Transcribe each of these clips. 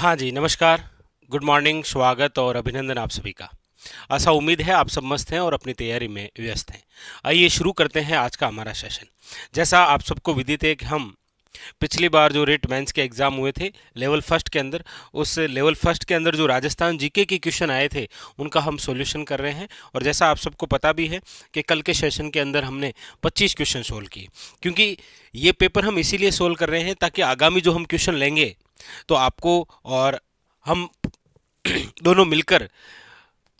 हाँ जी, नमस्कार, good morning, स्वागत और अभिनंदन आप सभी का। ऐसा उम्मीद है आप सब मस्त हैं और अपनी तैयारी में व्यस्त हैं। आइए शुरू करते हैं आज का हमारा सेशन। जैसा आप सबको विदित है कि हम पिछली बार जो रिट मेंस के एग्ज़ाम हुए थे लेवल फर्स्ट के अंदर, उस लेवल फर्स्ट के अंदर जो राजस्थान जीके के क्वेश्चन आए थे उनका हम सॉल्यूशन कर रहे हैं। और जैसा आप सबको पता भी है कि कल के सेशन के अंदर हमने 25 क्वेश्चन सोल्व किए, क्योंकि ये पेपर हम इसीलिए सोल्व कर रहे हैं ताकि आगामी जो हम क्वेश्चन लेंगे तो आपको और हम दोनों मिलकर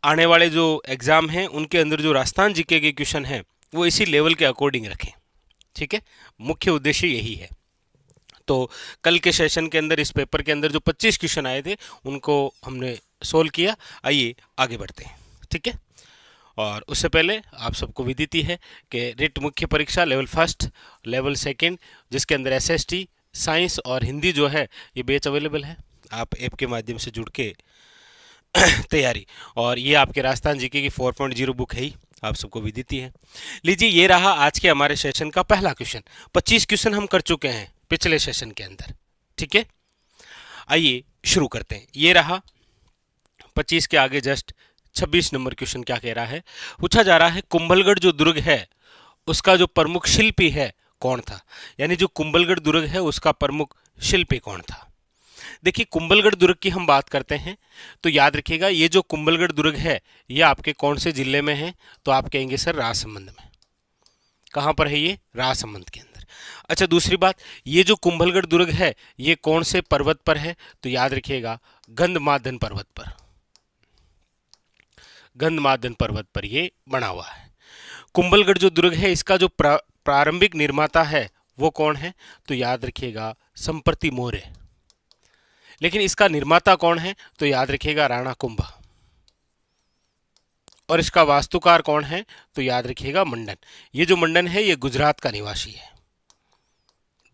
आने वाले जो एग्ज़ाम हैं उनके अंदर जो राजस्थान जीके के क्वेश्चन हैं वो इसी लेवल के अकॉर्डिंग रखें। ठीक है, मुख्य उद्देश्य यही है। तो कल के सेशन के अंदर इस पेपर के अंदर जो 25 क्वेश्चन आए थे उनको हमने सोल्व किया। आइए आगे बढ़ते हैं। ठीक है, और उससे पहले आप सबको विदित ही है कि रिट मुख्य परीक्षा लेवल फर्स्ट, लेवल सेकंड, जिसके अंदर एसएसटी, साइंस और हिंदी जो है ये बैच अवेलेबल है। आप ऐप के माध्यम से जुड़ के तैयारी, और ये आपके राजस्थान जीके की 4.0 बुक है ही, आप सबको विदित ही है। लीजिए, ये रहा आज के हमारे सेशन का पहला क्वेश्चन। 25 क्वेश्चन हम कर चुके हैं पिछले सेशन के अंदर। ठीक है, आइए शुरू करते हैं। ये रहा 25 के आगे जस्ट 26 नंबर क्वेश्चन क्या कह रहा है। पूछा जा रहा है कुंभलगढ़ जो दुर्ग है उसका जो प्रमुख शिल्पी है कौन था। यानी जो कुंभलगढ़ दुर्ग है उसका प्रमुख शिल्पी कौन था। देखिए, कुंभलगढ़ दुर्ग की हम बात करते हैं तो याद रखिएगा ये जो कुंभलगढ़ दुर्ग है ये आपके कौन से जिले में है, तो आप कहेंगे सर राजसमंद में। कहाँ पर है ये? राजसमंद के अंदर। अच्छा, दूसरी बात, ये जो कुंभलगढ़ दुर्ग है ये कौन से पर्वत पर है, तो याद रखिएगा गंधमार्दन पर्वत पर। गंधमार्दन पर्वत पर ये बना हुआ है। कुंभलगढ़ जो दुर्ग है इसका जो प्रारंभिक निर्माता है वो कौन है, तो याद रखिएगा संप्रति मौर्य। लेकिन इसका निर्माता कौन है, तो याद रखिएगा राणा कुंभा। और इसका वास्तुकार कौन है, तो याद रखिएगा मंडन। ये जो मंडन है ये गुजरात का निवासी है,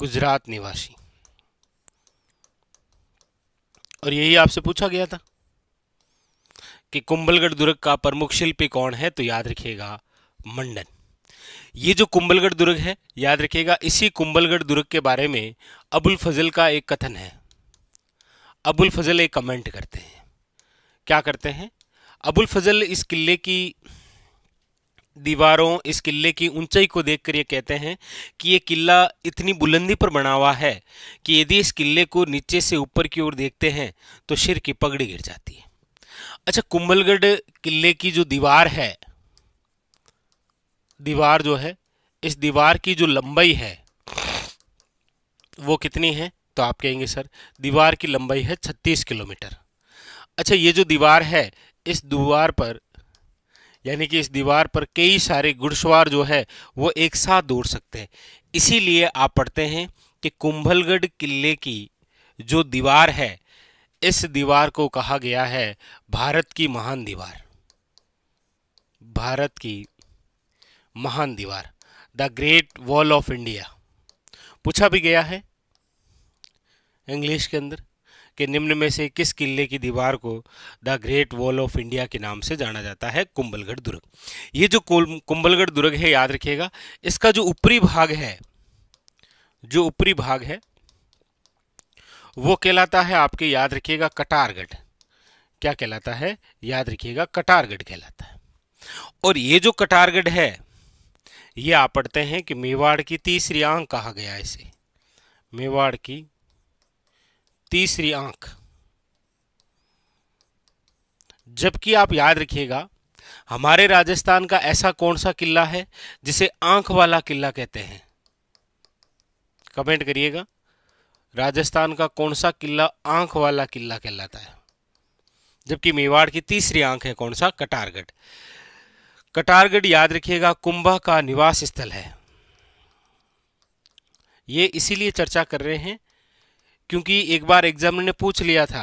गुजरात निवासी। और यही आपसे पूछा गया था कि कुंभलगढ़ दुर्ग का प्रमुख शिल्पी कौन है, तो याद रखिएगा मंडन। ये जो कुंभलगढ़ दुर्ग है याद रखिएगा, इसी कुंभलगढ़ दुर्ग के बारे में अबुल फजल का एक कथन है। अबुल फजल एक कमेंट करते हैं, क्या करते हैं? अबुल फजल इस किले की दीवारों, इस किले की ऊंचाई को देखकर ये कहते हैं कि ये किला इतनी बुलंदी पर बना हुआ है कि यदि इस किले को नीचे से ऊपर की ओर देखते हैं तो सिर की पगड़ी गिर जाती है। अच्छा, कुंभलगढ़ किले की जो दीवार है, दीवार जो है, इस दीवार की जो लंबाई है वो कितनी है, तो आप कहेंगे सर दीवार की लंबाई है 36 किलोमीटर। अच्छा, ये जो दीवार है इस दीवार पर, यानी कि इस दीवार पर कई सारे घुड़सवार जो है वो एक साथ दौड़ सकते हैं। इसीलिए आप पढ़ते हैं कि कुंभलगढ़ किले की जो दीवार है इस दीवार को कहा गया है भारत की महान दीवार। भारत की महान दीवार, the great wall of India. पूछा भी गया है इंग्लिश के अंदर कि निम्न में से किस किले की दीवार को the great wall of India के नाम से जाना जाता है? कुंभलगढ़ दुर्ग। ये जो कुंभलगढ़ दुर्ग है याद रखिएगा, इसका जो ऊपरी भाग है, जो ऊपरी भाग है वो कहलाता है आपके, याद रखिएगा कटारगढ़। क्या कहलाता है? याद रखिएगा कटारगढ़ कहलाता है। और ये जो कटारगढ़ है ये आप पढ़ते हैं कि मेवाड़ की तीसरी आंख कहा गया है इसे, मेवाड़ की तीसरी आंख। जबकि आप याद रखिएगा हमारे राजस्थान का ऐसा कौन सा किला है जिसे आंख वाला किला कहते हैं? कमेंट करिएगा, राजस्थान का कौन सा किला आंख वाला किला कहलाता है? जबकि मेवाड़ की तीसरी आंख है कौन सा? कटारगढ़। कटारगढ़ याद रखिएगा कुंभा का निवास स्थल है। ये इसीलिए चर्चा कर रहे हैं क्योंकि एक बार एग्जामिनर ने पूछ लिया था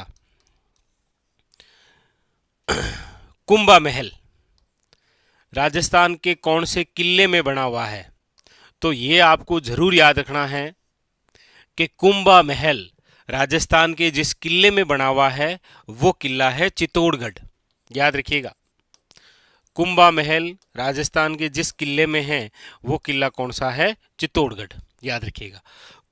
कुंभा महल राजस्थान के कौन से किले में बना हुआ है, तो ये आपको जरूर याद रखना है कि कुंभा महल राजस्थान के जिस किले में बना हुआ है वो किला है चित्तौड़गढ़। याद रखिएगा, कुंभा महल राजस्थान के जिस किले में है वो किला कौन सा है? चित्तौड़गढ़। याद रखिएगा,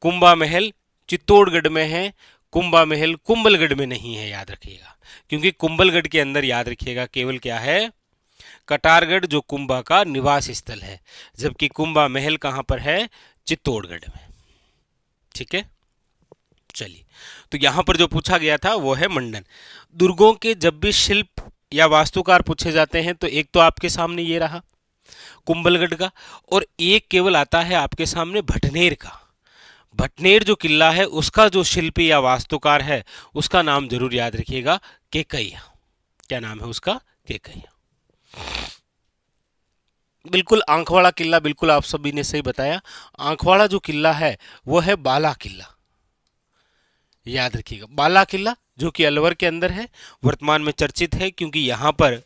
कुंभा महल चित्तौड़गढ़ में है, कुंभा महल कुंभलगढ़ में नहीं है, याद रखिएगा, क्योंकि कुंभलगढ़ के अंदर याद रखिएगा केवल क्या है, कटारगढ़, जो कुंभा का निवास स्थल है, जबकि कुंभा महल कहां पर है, चित्तौड़गढ़ में। ठीक है, चलिए, तो यहां पर जो पूछा गया था वो है मंडन। दुर्गों के जब भी शिल्प या वास्तुकार पूछे जाते हैं तो एक तो आपके सामने ये रहा कुंभलगढ़ का, और एक केवल आता है आपके सामने भटनेर का। भटनेर जो किला है उसका जो शिल्पी या वास्तुकार है उसका नाम जरूर याद रखिएगा, केकैया। क्या नाम है उसका, केकैया। बिल्कुल आंखवाड़ा किला, बिल्कुल आप सभी ने सही बताया। आंखवाड़ा जो किला है वो है बाला किला, याद रखिएगा, बाला किला, जो कि अलवर के अंदर है, वर्तमान में चर्चित है क्योंकि यहां पर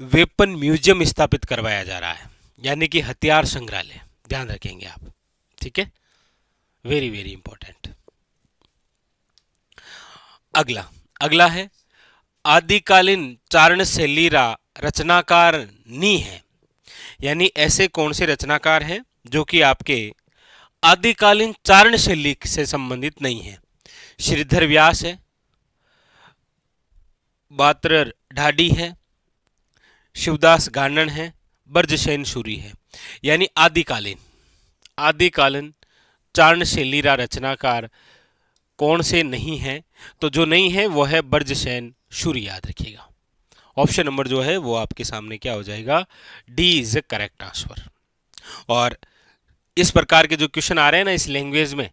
वेपन म्यूजियम स्थापित करवाया जा रहा है, यानी कि हथियार संग्रहालय, ध्यान रखेंगे आप। ठीक है, वेरी वेरी इंपॉर्टेंट। अगला है आदिकालीन चारण शैली रचनाकार नी है, यानी ऐसे कौन से रचनाकार हैं जो कि आपके आदिकालीन चारण शैली से संबंधित नहीं है। श्रीधर व्यास है, बातर ढाडी है, शिवदास गानन है, ब्रजसेन सूरी है, यानी आदिकालीन चारण शैली रचनाकार कौन से नहीं है, तो जो नहीं है वो है ब्रजसेन सूरी, याद रखिएगा। ऑप्शन नंबर जो है वो आपके सामने क्या हो जाएगा, D is A correct answer. और इस प्रकार के जो क्वेश्चन आ रहे हैं ना इस लैंग्वेज में,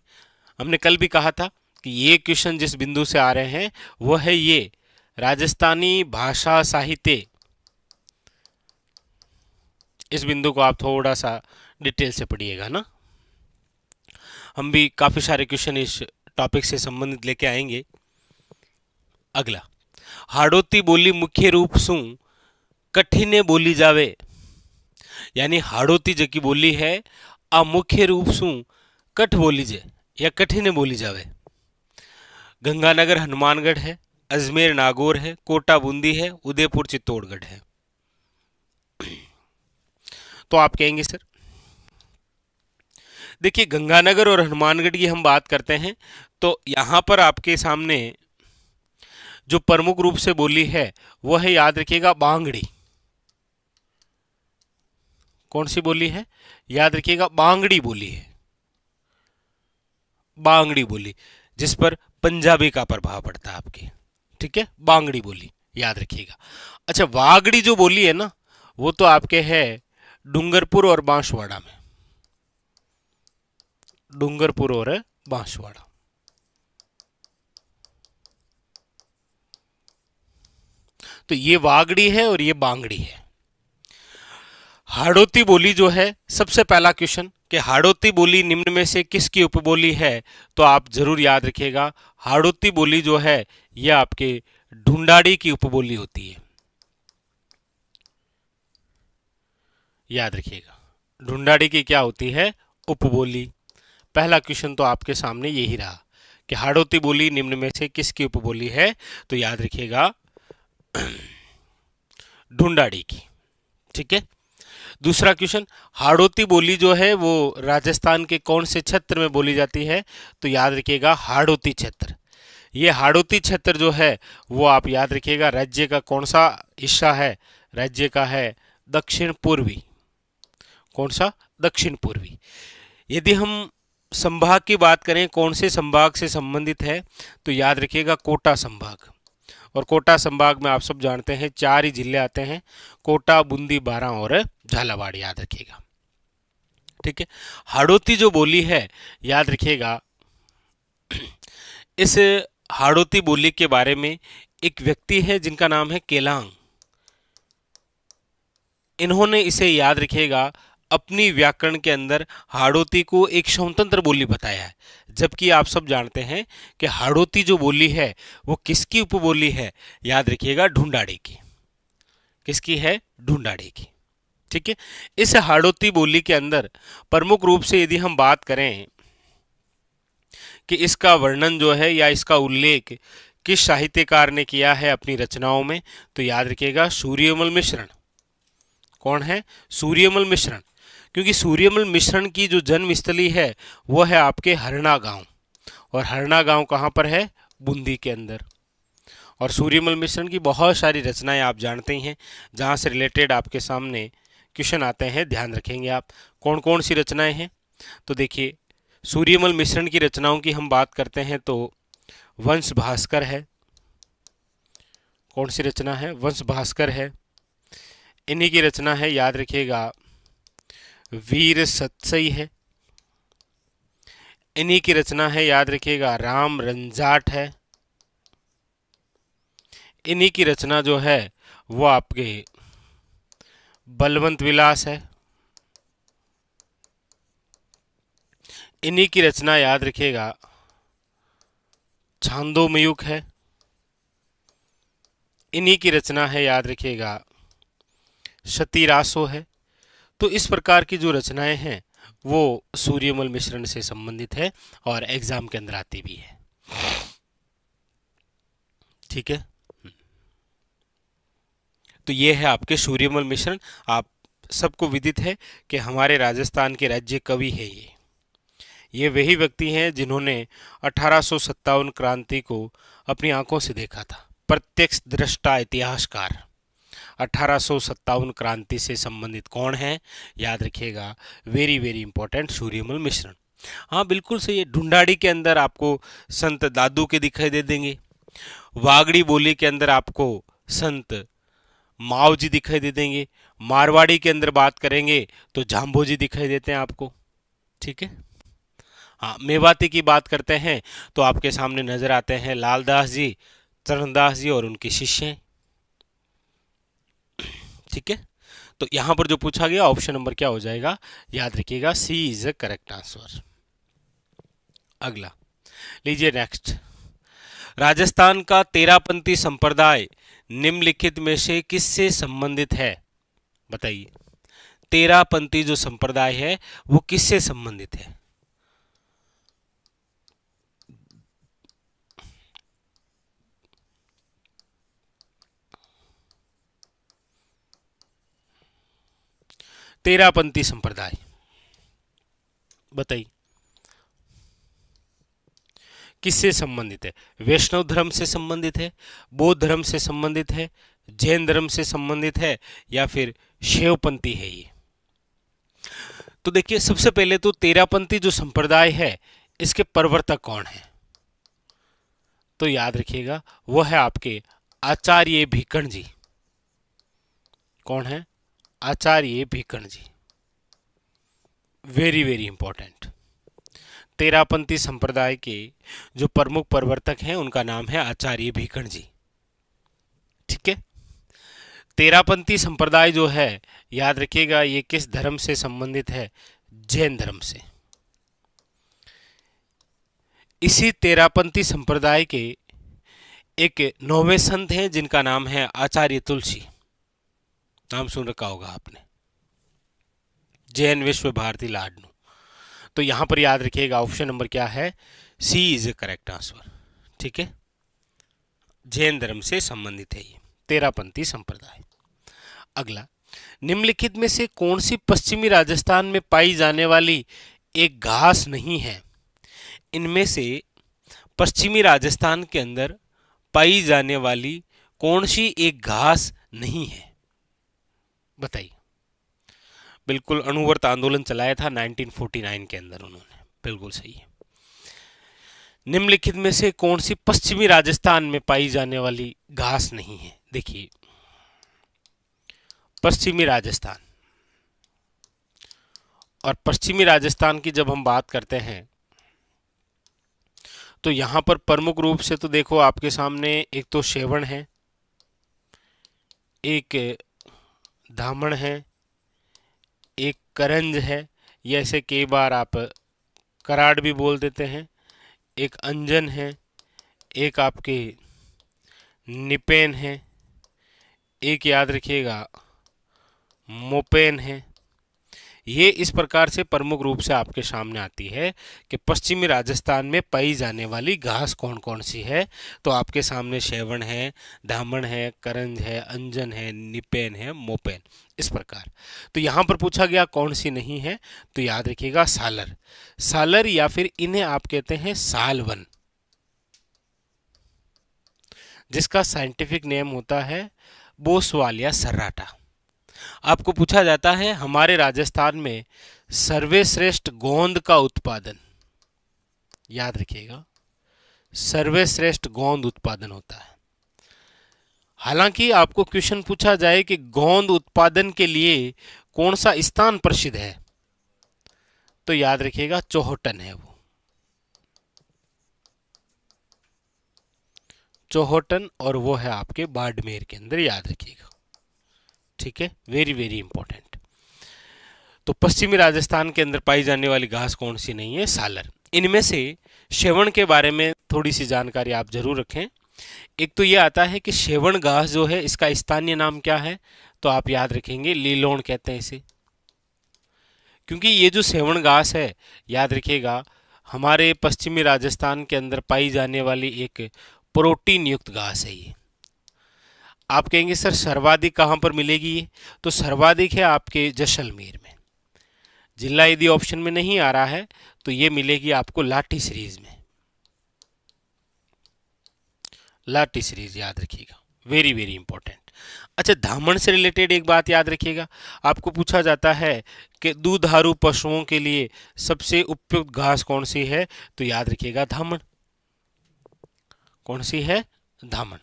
हमने कल भी कहा था कि ये क्वेश्चन जिस बिंदु से आ रहे हैं वो है ये राजस्थानी भाषा साहित्य। इस बिंदु को आप थोड़ा सा डिटेल से पढ़िएगा ना, हम भी काफी सारे क्वेश्चन इस टॉपिक से संबंधित लेके आएंगे। अगला, हाड़ौती बोली मुख्य रूप सु कठिने बोली जावे, यानी हाड़ौती जो की बोली है आ मुख्य रूप सु कठ बोली जे या कठिने बोली जावे। गंगानगर हनुमानगढ़ है, अजमेर नागौर है, कोटा बूंदी है, उदयपुर चित्तौड़गढ़ है। तो आप कहेंगे सर, देखिए गंगानगर और हनुमानगढ़ की हम बात करते हैं तो यहां पर आपके सामने जो प्रमुख रूप से बोली है वो है, याद रखिएगा, बांगड़ी। कौन सी बोली है, याद रखिएगा, बांगड़ी बोली है, बांगड़ी बोली, जिस पर पंजाबी का प्रभाव पड़ता है आपके। ठीक है, बांगड़ी बोली, याद रखिएगा। अच्छा, वागड़ी जो बोली है ना वो तो आपके है डूंगरपुर और बांसवाड़ा में, डूंगरपुर और बांसवाड़ा। तो ये वागड़ी है और ये बांगड़ी है। हाड़ौती बोली जो है, सबसे पहला क्वेश्चन कि हाड़ौती बोली निम्न में से किसकी उपबोली है, तो आप जरूर याद रखिएगा, हाड़ौती बोली जो है यह आपके ढूंढाड़ी की उपबोली होती है, याद रखिएगा, ढूंढाड़ी की क्या होती है, उपबोली। पहला क्वेश्चन तो आपके सामने यही रहा कि हाड़ौती बोली निम्न में से किसकी उपबोली है, तो याद रखिएगा ढूंढाड़ी की। ठीक है, दूसरा क्वेश्चन, हाड़ौती बोली जो है वो राजस्थान के कौन से क्षेत्र में बोली जाती है, तो याद रखिएगा हाड़ौती क्षेत्र। ये हाड़ौती क्षेत्र जो है वो आप याद रखिएगा राज्य का कौन सा हिस्सा है, राज्य का है दक्षिण पूर्वी। कौन सा, दक्षिण पूर्वी। यदि हम संभाग की बात करें, कौन से संभाग से संबंधित है, तो याद रखिएगा कोटा संभाग। और कोटा संभाग में आप सब जानते हैं 4 ही जिले आते हैं, कोटा, बूंदी, बारां और झालावाड़, याद रखिएगा। ठीक है, हाड़ौती जो बोली है, याद रखिएगा, इस हाड़ौती बोली के बारे में एक व्यक्ति है जिनका नाम है केलांग। इन्होंने इसे, याद रखिएगा, अपनी व्याकरण के अंदर हाड़ौती को एक स्वतंत्र बोली बताया है, जबकि आप सब जानते हैं कि हाड़ौती जो बोली है वो किसकी उपबोली है, याद रखिएगा ढूंढाड़ी की। किसकी है, ढूंढाड़ी की। ठीक है, इस हाड़ौती बोली के अंदर प्रमुख रूप से यदि हम बात करें कि इसका वर्णन जो है या इसका उल्लेख किस साहित्यकार ने किया है अपनी रचनाओं में, तो याद रखिएगा सूर्यमल मिश्रण। कौन है, सूर्यमल मिश्रण। क्योंकि सूर्यमल मिश्रण की जो जन्मस्थली है वो है आपके हरना गांव, और हरना गांव कहाँ पर है? बूंदी के अंदर। और सूर्यमल मिश्रण की बहुत सारी रचनाएं आप जानते ही हैं, जहां से रिलेटेड आपके सामने क्वेश्चन आते हैं, ध्यान रखेंगे आप। कौन कौन सी रचनाएं हैं? तो देखिए, सूर्यमल मिश्रण की रचनाओं की हम बात करते हैं तो वंश भास्कर है। कौन सी रचना है? वंश भास्कर है। इन्हीं की रचना है, याद रखिएगा, वीर सतसई है। इन्हीं की रचना है, याद रखिएगा, राम रंजाट है। इन्हीं की रचना जो है वो आपके बलवंत विलास है। इन्हीं की रचना, याद रखिएगा, छांदोमयूख है। इन्हीं की रचना है, याद रखिएगा, शतिरासो है। तो इस प्रकार की जो रचनाएं हैं वो सूर्यमल मिश्रण से संबंधित है और एग्जाम के अंदर आती भी है। ठीक है, तो ये है आपके सूर्यमल मिश्रण। आप सबको विदित है कि हमारे राजस्थान के राज्य कवि है ये वही व्यक्ति हैं जिन्होंने 1857 क्रांति को अपनी आंखों से देखा था। प्रत्यक्ष दृष्टा इतिहासकार। 1857 क्रांति से संबंधित कौन है? याद रखिएगा, वेरी वेरी इंपॉर्टेंट, सूर्यमल मिश्रण। हाँ बिल्कुल सही है। ढूंढाड़ी के अंदर आपको संत दादू के दिखाई दे देंगे। वागड़ी बोली के अंदर आपको संत माव जी दिखाई दे देंगे। मारवाड़ी के अंदर बात करेंगे तो जाम्बो जी दिखाई देते हैं आपको। ठीक है। हाँ, मेवाती की बात करते हैं तो आपके सामने नजर आते हैं लालदास जी, चरणदास जी और उनके शिष्य। ठीक है, तो यहां पर जो पूछा गया ऑप्शन नंबर क्या हो जाएगा? याद रखिएगा, सी इज अ करेक्ट आंसर। अगला लीजिए, नेक्स्ट। राजस्थान का तेरापंथी संप्रदाय निम्नलिखित में से किससे संबंधित है? बताइए, तेरापंथी जो संप्रदाय है वो किससे संबंधित है? तेरापंथी संप्रदाय बताइए किससे संबंधित है? वैष्णव धर्म से संबंधित है, बौद्ध धर्म से संबंधित है, जैन धर्म से संबंधित है, या फिर शैवपंथी है ये? तो देखिए, सबसे पहले तो तेरापंथी जो संप्रदाय है इसके प्रवर्तक कौन है? तो याद रखिएगा, वो है आपके आचार्य भीकन जी। कौन है? Acharya Bhikan ji. Very very important. Terapanthi संप्रदाय के जो प्रमुख प्रवर्तक हैं उनका नाम है आचार्य भीकन जी। ठीक है, तेरापंथी संप्रदाय जो है, याद रखिएगा, ये किस धर्म से संबंधित है? जैन धर्म से। इसी तेरापंथी संप्रदाय के एक नौवें संत हैं जिनका नाम है आचार्य तुलसी। नाम सुन रखा होगा आपने, जैन विश्व भारती लाडनू। तो यहां पर याद रखिएगा ऑप्शन नंबर क्या है? सी इज ए करेक्ट आंसर। ठीक है, जैन धर्म से संबंधित है ये तेरापंथी संप्रदाय। अगला, निम्नलिखित में से कौन सी पश्चिमी राजस्थान में पाई जाने वाली एक घास नहीं है? इनमें से पश्चिमी राजस्थान के अंदर पाई जाने वाली कौन सी एक घास नहीं है? बताइए। बिल्कुल, अणुव्रत आंदोलन चलाया था 1949 के अंदर उन्होंने, बिल्कुल सही है। निम्नलिखित में से कौन सी पश्चिमी राजस्थान में पाई जाने वाली घास नहीं है? देखिए, पश्चिमी राजस्थान, और पश्चिमी राजस्थान की जब हम बात करते हैं तो यहां पर प्रमुख रूप से तो देखो आपके सामने एक तो शेवण है, एक धामण है, एक करंज है, या इसे कई बार आप कराड़ भी बोल देते हैं, एक अंजन है, एक आपके निपेन है, एक याद रखिएगा मोपेन है, ये इस प्रकार से प्रमुख रूप से आपके सामने आती है कि पश्चिमी राजस्थान में पाई जाने वाली घास कौन कौन सी है। तो आपके सामने शेवण है, धामण है, करंज है, अंजन है, निपेन है, मोपेन, इस प्रकार। तो यहाँ पर पूछा गया कौन सी नहीं है, तो याद रखिएगा सालर। सालर या फिर इन्हें आप कहते हैं सालवन, जिसका साइंटिफिक नेम होता है बोसवालिया सर्राटा। आपको पूछा जाता है हमारे राजस्थान में सर्वश्रेष्ठ गोंद का उत्पादन, याद रखिएगा सर्वश्रेष्ठ गोंद उत्पादन होता है। हालांकि आपको क्वेश्चन पूछा जाए कि गोंद उत्पादन के लिए कौन सा स्थान प्रसिद्ध है, तो याद रखिएगा चौहटन है, वो चौहटन, और वो है आपके बाड़मेर के अंदर, याद रखिएगा। ठीक है, वेरी वेरी इंपॉर्टेंट। तो पश्चिमी राजस्थान के अंदर पाई जाने वाली घास कौन सी नहीं है, सालर। इनमें से शेवण के बारे में थोड़ी सी जानकारी आप जरूर रखें। एक तो ये आता है कि शेवण घास जो है इसका स्थानीय नाम क्या है, तो आप याद रखेंगे लीलोण कहते हैं इसे। क्योंकि ये जो शेवण घास है, याद रखिएगा हमारे पश्चिमी राजस्थान के अंदर पाई जाने वाली एक प्रोटीन युक्त घास है ये। आप कहेंगे सर सर्वाधिक कहाँ पर मिलेगी ये, तो सर्वाधिक है आपके जैसलमेर में। जिला यदि ऑप्शन में नहीं आ रहा है तो ये मिलेगी आपको लाठी सीरीज में, लाठी सीरीज, याद रखिएगा, वेरी वेरी इंपॉर्टेंट। अच्छा, धामण से रिलेटेड एक बात याद रखिएगा, आपको पूछा जाता है कि दूधारू पशुओं के लिए सबसे उपयुक्त घास कौन सी है, तो याद रखिएगा धामण। कौन सी है, धामण।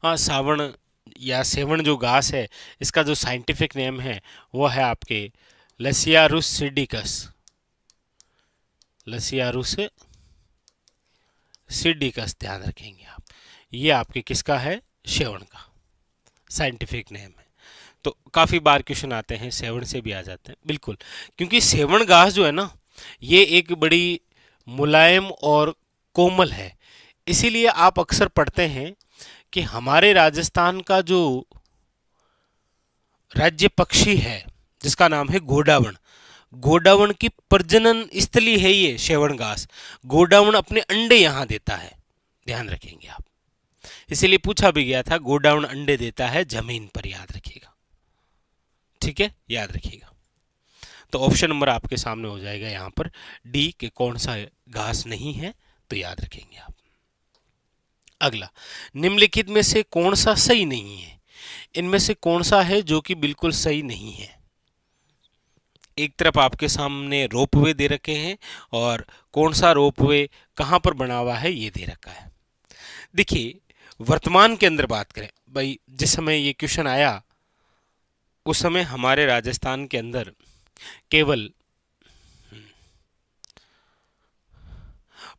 हाँ, सावण या सेवण जो घास है इसका जो साइंटिफिक नेम है वो है आपके लसियारुस सिडिकस, लसियारुस सिडिकस, ध्यान रखेंगे आप। ये आपके किसका है, शेवण का साइंटिफिक नेम है। तो काफ़ी बार क्वेश्चन आते हैं, सेवण से भी आ जाते हैं, बिल्कुल, क्योंकि सेवण घास जो है ना ये एक बड़ी मुलायम और कोमल है। इसीलिए आप अक्सर पढ़ते हैं कि हमारे राजस्थान का जो राज्य पक्षी है जिसका नाम है गोडावण, गोडावण की प्रजनन स्थली है ये शेवण घास। गोडावण अपने अंडे यहां देता है, ध्यान रखेंगे आप। इसीलिए पूछा भी गया था गोडावण अंडे देता है जमीन पर, याद रखिएगा। ठीक है, याद रखिएगा। तो ऑप्शन नंबर आपके सामने हो जाएगा यहां पर डी के कौन सा घास नहीं है, तो याद रखेंगे आप। अगला, निम्नलिखित में से कौन सा सही नहीं है, इनमें से कौन सा है जो कि बिल्कुल सही नहीं है। एक तरफ आपके सामने रोपवे दे रखे हैं और कौन सा रोपवे कहां पर बना हुआ है ये दे रखा है। देखिए, वर्तमान के अंदर बात करें भाई, जिस समय ये क्वेश्चन आया उस समय हमारे राजस्थान के अंदर केवल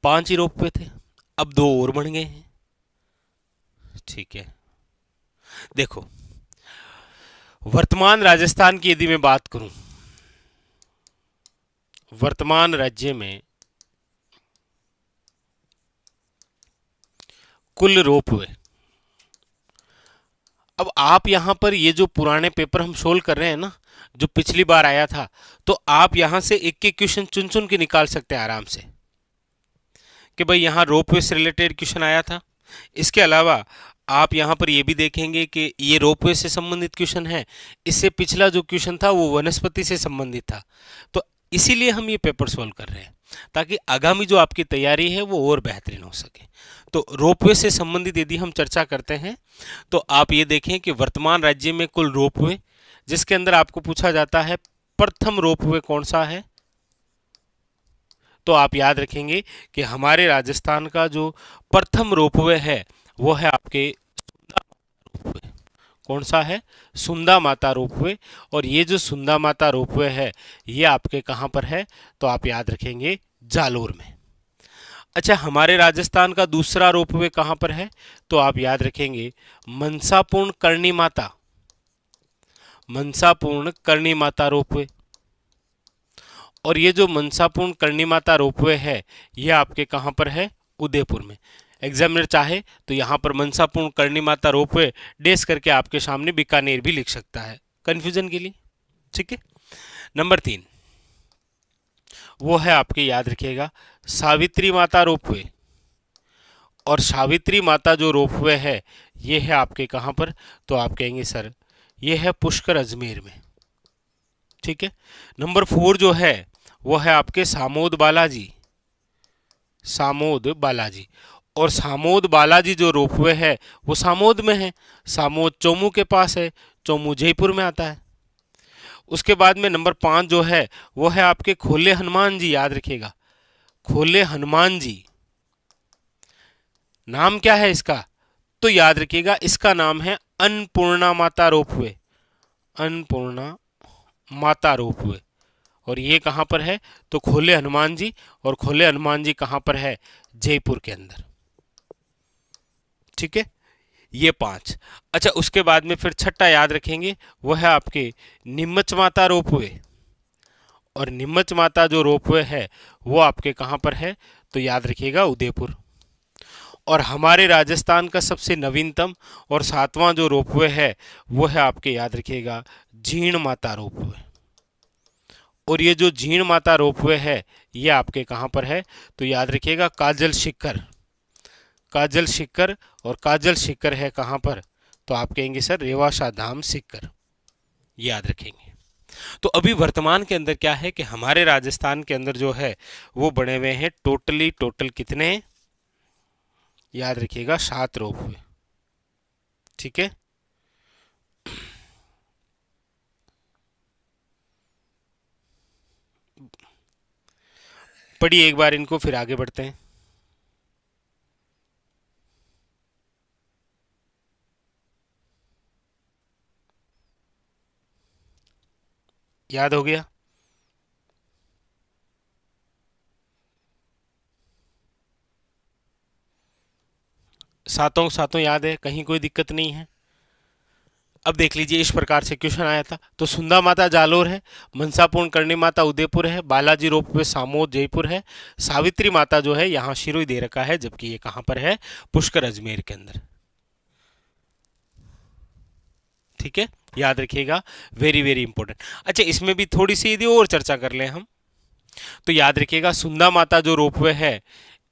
5 ही रोपवे थे, अब 2 और बन गए हैं। ठीक है, देखो वर्तमान राजस्थान की यदि मैं बात करूं, वर्तमान राज्य में कुल रोपवे, अब आप यहां पर ये जो पुराने पेपर हम सोल्व कर रहे हैं ना, जो पिछली बार आया था, तो आप यहां से एक एक क्वेश्चन चुन चुन के निकाल सकते हैं आराम से कि भाई यहां रोपवे से रिलेटेड क्वेश्चन आया था। इसके अलावा आप यहां पर ये भी देखेंगे कि ये रोपवे से संबंधित क्वेश्चन है, इससे पिछला जो क्वेश्चन था वो वनस्पति से संबंधित था। तो इसीलिए हम ये पेपर सोल्व कर रहे हैं ताकि आगामी जो आपकी तैयारी है वो और बेहतरीन हो सके। तो रोपवे से संबंधित यदि हम चर्चा करते हैं तो आप ये देखें कि वर्तमान राज्य में कुल रोपवे, जिसके अंदर आपको पूछा जाता है प्रथम रोपवे कौन सा है, तो आप याद रखेंगे कि हमारे राजस्थान का जो प्रथम रोपवे है वो है आपके रोपवे। कौन सा है, सुंदा माता रोपवे। और ये जो सुंदा माता रोपवे है ये आपके कहाँ पर है, तो आप याद रखेंगे जालोर में। अच्छा, हमारे राजस्थान का दूसरा रोपवे कहाँ पर है, तो आप याद रखेंगे मनसापूर्ण करणी माता, मनसापूर्ण करणी माता रोपवे। और ये जो मनसापूर्ण करणी माता रोपवे है ये आपके कहाँ पर है, उदयपुर में। एग्जामिनर चाहे तो यहाँ पर मनसापूर्ण करणी माता रोपवे डेस करके आपके सामने बीकानेर भी लिख सकता है कंफ्यूजन के लिए। ठीक है, नंबर 3, वो है आपके, याद रखिएगा, सावित्री माता रोपवे। और सावित्री माता जो रोपवे है ये है आपके कहाँ पर, तो आप कहेंगे सर ये है पुष्कर अजमेर में। ठीक है। नंबर 4 जो है वो है आपके सामोद बालाजी, सामोद बालाजी। और सामोद बालाजी जो रोपवे है वो सामोद में है, सामोद चोमू के पास है, चोमू जयपुर में आता है। उसके बाद में नंबर 5 जो है वो है आपके खोले हनुमान जी, याद रखिएगा, खोले हनुमान जी। नाम क्या है इसका, तो याद रखिएगा इसका नाम है अन्नपूर्णा माता रोपवे, अन्नपूर्णा माता रोपवे। और ये कहाँ पर है, तो खोले हनुमान जी। और खोले हनुमान जी कहाँ पर है, जयपुर के अंदर। ठीक है, ये 5। अच्छा, उसके बाद में फिर छठा याद रखेंगे वो है आपके नीमच माता रोपवे। और नीमच माता जो रोपवे है वो आपके कहाँ पर है, तो याद रखिएगा उदयपुर। और हमारे राजस्थान का सबसे नवीनतम और 7वां जो रोपवे है वो है आपके, याद रखिएगा, जीण माता रोपवे। और ये जो जीण माता रोपवे है ये आपके कहाँ पर है, तो याद रखिएगा काजल शिखर, काजल शिखर। और काजल शिखर है कहाँ पर, तो आप कहेंगे सर रेवाशा धाम शिखर, याद रखेंगे। तो अभी वर्तमान के अंदर क्या है कि हमारे राजस्थान के अंदर जो है वो बने हुए हैं टोटल कितने, याद रखिएगा 7 रोपवे। ठीक है, पढ़िए एक बार इनको फिर आगे बढ़ते हैं। याद हो गया, सातों सातों याद है, कहीं कोई दिक्कत नहीं है। अब देख लीजिए, इस प्रकार से क्वेश्चन आया था। तो सुंदा माता जालोर है, मनसापूर्ण करणी माता उदयपुर है, बालाजी रोपवे सामोद जयपुर है, सावित्री माता जो है यहाँ शिरोई दे रखा है, जबकि ये कहाँ पर है, पुष्कर अजमेर के अंदर। ठीक है, याद रखिएगा, वेरी वेरी इंपॉर्टेंट। अच्छा, इसमें भी थोड़ी सी यदि और चर्चा कर लें हम, तो याद रखिएगा सुंदा माता जो रोपवे है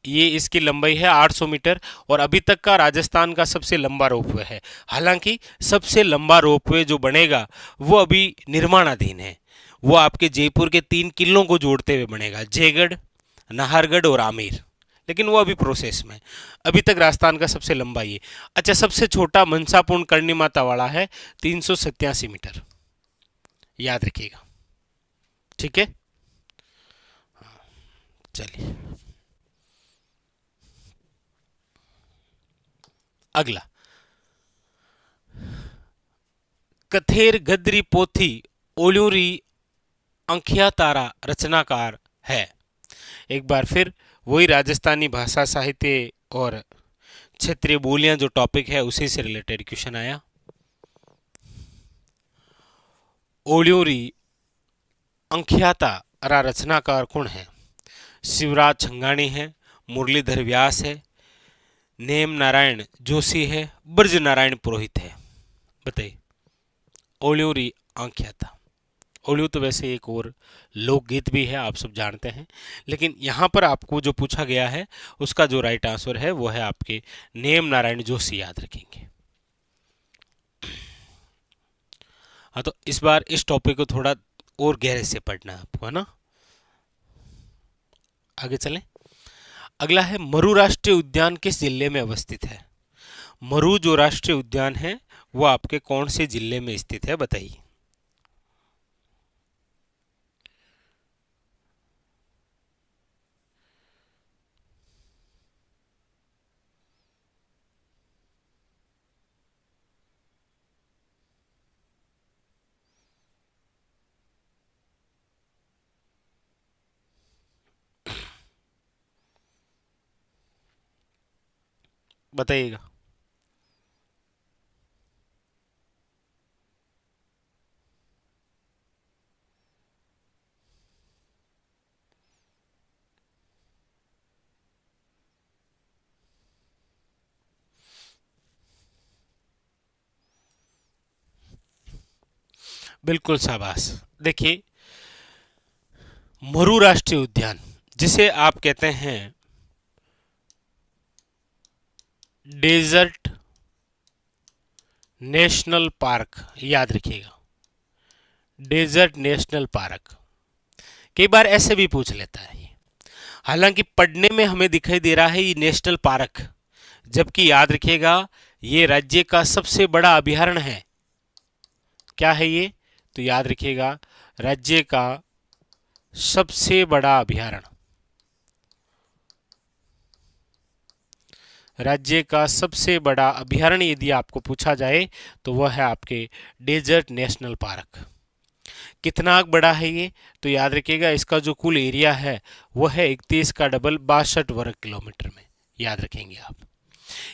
ये इसकी लंबाई है 800 मीटर और अभी तक का राजस्थान का सबसे लंबा रोपवे है। हालांकि सबसे लंबा रोपवे जो बनेगा वो अभी निर्माणाधीन है, वो आपके जयपुर के 3 किलों को जोड़ते हुए बनेगा, जयगढ़, नाहरगढ़ और आमेर, लेकिन वो अभी प्रोसेस में। अभी तक राजस्थान का सबसे लंबा ये। अच्छा, सबसे छोटा मनसापूर्ण करणी माता वाला है 387 मीटर, याद रखिएगा। ठीक है, चलिए अगला, कथेर गदरी पोथी ओल्यूरी अंखिया तारा रचनाकार है। एक बार फिर वही राजस्थानी भाषा साहित्य और क्षेत्रीय बोलियां जो टॉपिक है उसी से रिलेटेड क्वेश्चन आया। ओल्यूरी अंखियाता रा रचनाकार कौन है, शिवराज छंगाणी है, मुरलीधर व्यास है, नेम नारायण जोशी है, ब्रज नारायण पुरोहित है, बताइए। ओल्यूरी आंख्याता, ओल्यू तो वैसे एक और लोकगीत भी है, आप सब जानते हैं, लेकिन यहाँ पर आपको जो पूछा गया है उसका जो राइट आंसर है वो है आपके नेम नारायण जोशी, याद रखेंगे। हाँ, तो इस बार इस टॉपिक को थोड़ा और गहरे से पढ़ना है आपको, है ना। आगे चलें। अगला है मरु राष्ट्रीय उद्यान किस जिले में अवस्थित है। मरु जो राष्ट्रीय उद्यान है वो आपके कौन से जिले में स्थित है, बताइए। बताइएगा। बिल्कुल शाबाश। देखिए, मरु राष्ट्रीय उद्यान, जिसे आप कहते हैं डेजर्ट नेशनल पार्क, याद रखिएगा, डेजर्ट नेशनल पार्क। कई बार ऐसे भी पूछ लेता है, हालांकि पढ़ने में हमें दिखाई दे रहा है ये नेशनल पार्क, जबकि याद रखिएगा ये राज्य का सबसे बड़ा अभयारण्य है। क्या है ये? तो याद रखिएगा राज्य का सबसे बड़ा अभयारण्य, राज्य का सबसे बड़ा अभयारण्य यदि आपको पूछा जाए तो वह है आपके डेजर्ट नेशनल पार्क। कितना बड़ा है ये? तो याद रखिएगा इसका जो कुल एरिया है वह है 31 का डबल 62 वर्ग किलोमीटर में, याद रखेंगे आप।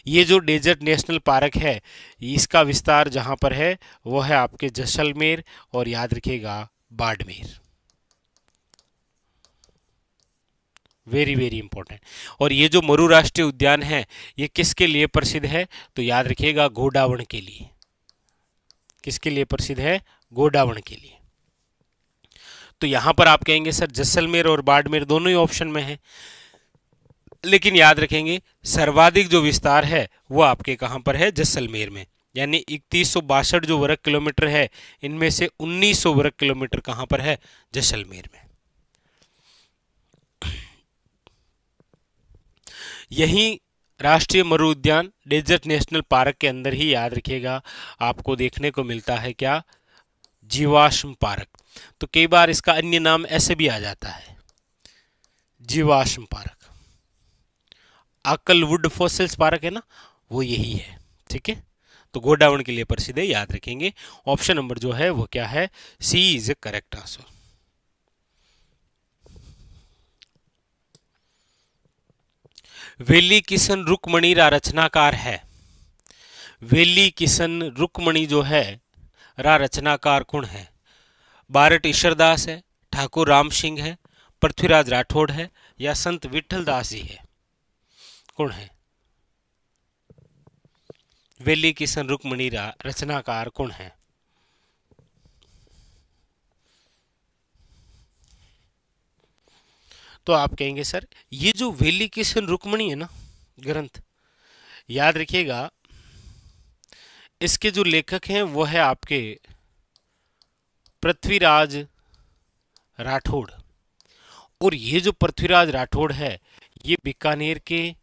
ये जो डेजर्ट नेशनल पार्क है इसका विस्तार जहां पर है वह है आपके जैसलमेर और याद रखिएगा बाड़मेर। Very very important. और ये जो मरु राष्ट्रीय उद्यान है ये किसके लिए प्रसिद्ध है? तो याद रखिएगा गोडावण के लिए। किसके लिए प्रसिद्ध है? गोडावण के लिए। तो यहां पर आप कहेंगे सर जैसलमेर और बाड़मेर दोनों ही ऑप्शन में है, लेकिन याद रखेंगे सर्वाधिक जो विस्तार है वो आपके कहां पर है? जैसलमेर में। यानी 3162 जो वर्ग किलोमीटर है इनमें से 1900 वर्ग किलोमीटर कहां पर है? जैसलमेर में। यही राष्ट्रीय मरु उद्यान डेजर्ट नेशनल पार्क के अंदर ही याद रखिएगा आपको देखने को मिलता है क्या? जीवाश्म पार्क। तो कई बार इसका अन्य नाम ऐसे भी आ जाता है, जीवाश्म पार्क। आकलवुड फॉसिल्स पार्क है ना, वो यही है। ठीक है, तो गोडावण के लिए प्रसिद्ध है, याद रखेंगे। ऑप्शन नंबर जो है वो क्या है? सी इज ए करेक्ट आंसर। वेली किशन रुक्मणी रा रचनाकार है। वेली किशन रुक्मणी जो है रा रचनाकार कौन है? बारट ईश्वरदास है, ठाकुर राम सिंह है, पृथ्वीराज राठौड़ है या संत विठल दास जी है? कौन है? वेली किशन रुक्मणी रा रचनाकार कौन है? तो आप कहेंगे सर ये जो वेली किशन रुक्मणी है ना ग्रंथ, याद रखिएगा इसके जो लेखक हैं वो है आपके पृथ्वीराज राठौड़। और ये जो पृथ्वीराज राठौड़ है ये बीकानेर के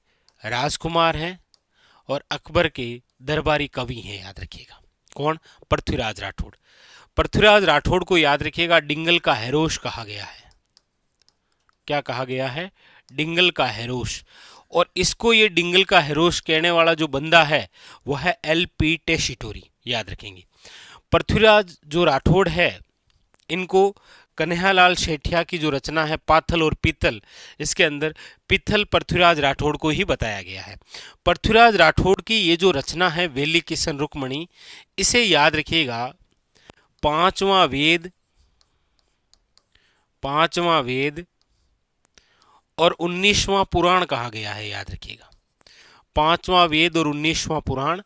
राजकुमार हैं और अकबर के दरबारी कवि हैं, याद रखिएगा। कौन? पृथ्वीराज राठौड़। पृथ्वीराज राठौड़ को याद रखिएगा डिंगल का हैरोश कहा गया है। क्या कहा गया है? डिंगल का हैरोश। और इसको ये डिंगल का हैरोश कहने वाला जो बंदा है वह है एल.पी. टेशिटोरी, याद रखेंगे। पृथ्वीराज जो राठौड़ है इनको कन्हैयालाल शेठिया की जो रचना है पाथल और पीतल, इसके अंदर पीतल पृथ्वीराज राठौड़ को ही बताया गया है। पृथ्वीराज राठौड़ की ये जो रचना है वेली किशन रुक्मणी, इसे याद रखिएगा पांचवा वेद और 19वां पुराण कहा गया है, याद रखिएगा। 5वां वेद और 19वां पुराण।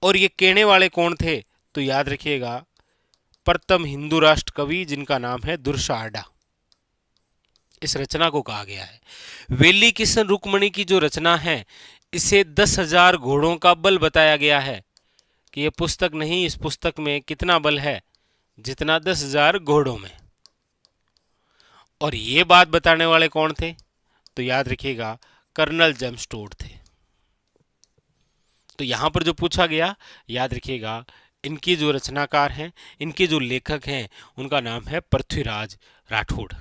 और ये कहने वाले कौन थे? तो याद रखिएगा प्रथम हिंदू राष्ट्र कवि जिनका नाम है दुर्शार्डा, इस रचना को कहा गया है। वेली किशन रुक्मणी की जो रचना है इसे 10,000 घोड़ों का बल बताया गया है कि यह पुस्तक नहीं, इस पुस्तक में कितना बल है? जितना 10,000 घोड़ों में। और ये बात बताने वाले कौन थे? तो याद रखिएगा कर्नल जेम्स टोड थे। तो यहां पर जो पूछा गया याद रखिएगा इनकी जो रचनाकार हैं, इनके जो लेखक हैं उनका नाम है पृथ्वीराज राठौड़।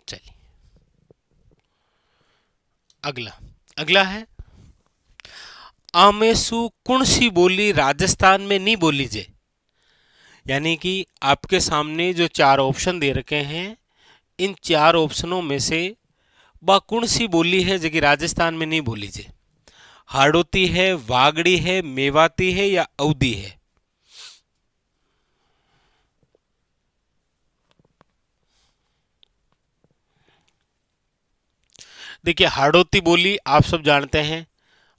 चलिए अगला है आमेसु कौन सी बोली राजस्थान में नहीं बोली जे। यानी कि आपके सामने जो 4 ऑप्शन दे रखे हैं इन 4 ऑप्शनों में से वह कौन सी बोली है जो कि राजस्थान में नहीं बोली जे? हाड़ौती है, वागड़ी है, मेवाती है या अवधी है? देखिए, हाड़ौती बोली आप सब जानते हैं,